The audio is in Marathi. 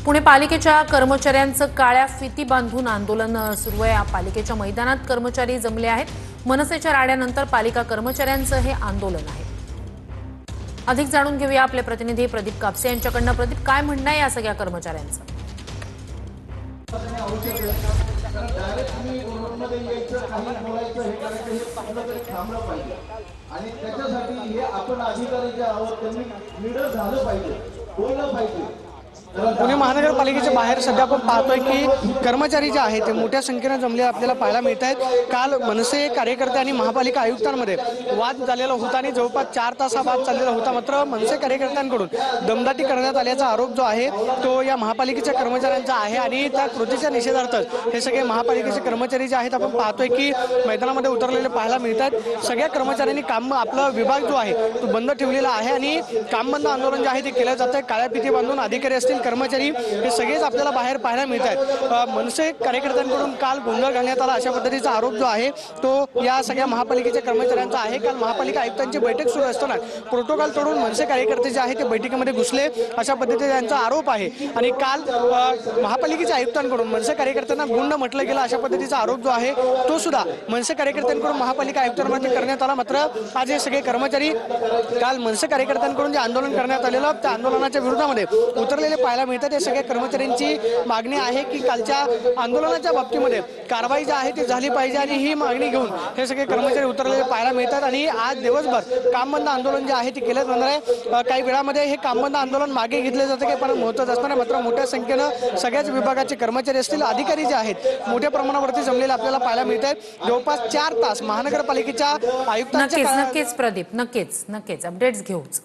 पुणे पालिकेच्या कर्मचाऱ्यांचं काळ्या फिती बांधून आंदोलन सुरू आहे। पालिकेच्या मैदानात कर्मचारी जमले आहेत। मनसेच्या राड्यानंतर पालिका कर्मचाऱ्यांचं हे आंदोलन आहे। अधिक जाणून घेऊया आपले प्रतिनिधी प्रदीप कापसे यांच्याकडून। प्रदीप, काय म्हणणं आहे या सगळ्या कर्मचाऱ्यांचं? आणि त्याच्यासाठी हे आपण अधिकारी जे आहोत त्यांनी लीडर झालं पाहिजे, बोललं पाहिजे। पुणे महानगरपालिकेच्या बाहेर सध्या आपण पाहतोय की कर्मचारी जे आहेत ते मोठ्या संख्येने जमले आपल्याला पाहायला मिळत आहेत। काल मनसे कार्यकर्ते आणि महापालिका आयुक्तांमध्ये वाद झालेला होता आणि जवळपास 4 तास हा वाद चाललेला होता। मात्र मनसे कार्यकर्त्यांकडून दमदाटी करण्यात आल्याचा आरोप जो आहे तो या महापालिकेच्या कर्मचाऱ्यांचा आहे आणि त्या कृतीच्या निषेधार्थ हे सगळे महापालिकेचे कर्मचारी जे आहेत आपण पाहतोय की मैदानामध्ये उतरलेले पाहायला मिळतात। सगळ्या कर्मचाऱ्यांनी काम आपला विभाग जो आहे तो बंद ठेवलेला आहे आणि काम बंद आंदोलन जे आहे ते केलं जातं। काळ्या फिती बांधून अधिकारी असतील, कर्मचारी हे सगळेच आपल्याला बाहेर पाहायला मिळतात। मनसे कार्यकर्त्यांकडून काल गोंधळ घालण्यात आला अशा पद्धतीचा आरोप जो आहे तो या सगळ्या महापालिकेच्या कर्मचाऱ्यांचा आहे। काल महापालिका आयुक्तांची बैठक सुरू असताना प्रोटोकॉल तोडून मनसे कार्यकर्ते जे आहेत ते बैठकीमध्ये घुसले अशा पद्धतीचा त्यांचा आरोप आहे आणि काल महापालिकेच्या आयुक्तांकडून मनसे कार्यकर्त्यांना गुंड म्हटलं गेलं अशा पद्धतीचा आरोप जो आहे तो सुद्धा मनसे कार्यकर्त्यांकडून महापालिका आयुक्तांमध्ये करण्यात आला। मात्र आज हे सगळे कर्मचारी काल मनसे कार्यकर्त्यांकडून जे आंदोलन करण्यात आलेलं त्या आंदोलनाच्या विरोधामध्ये उतरलेले पाहायला मिळतात। या सगळ्या कर्मचाऱ्यांची मागणी आहे की कालच्या आंदोलनाच्या बाबतीमध्ये कारवाई जी आहे ती झाली पाहिजे आणि ही मागणी घेऊन हे सगळे कर्मचारी उतरलेले पाहायला मिळतात आणि आज दिवसभर काम बंद आंदोलन जे आहे ते केलं जाणार आहे। काही वेळामध्ये हे काम बंद आंदोलन मागे घेतले जाते काही पण महत्त्वाचं असणार आहे। मात्र मोठ्या संख्येनं सगळ्याच विभागाचे कर्मचारी असतील, अधिकारी जे आहेत मोठ्या प्रमाणावरती जमलेले आपल्याला पाहायला मिळत आहेत। जवळपास 4 तास महानगरपालिकेच्या आयुक्तांच्या नक्कीच प्रदीप, नक्कीच अपडेट्स घेऊच।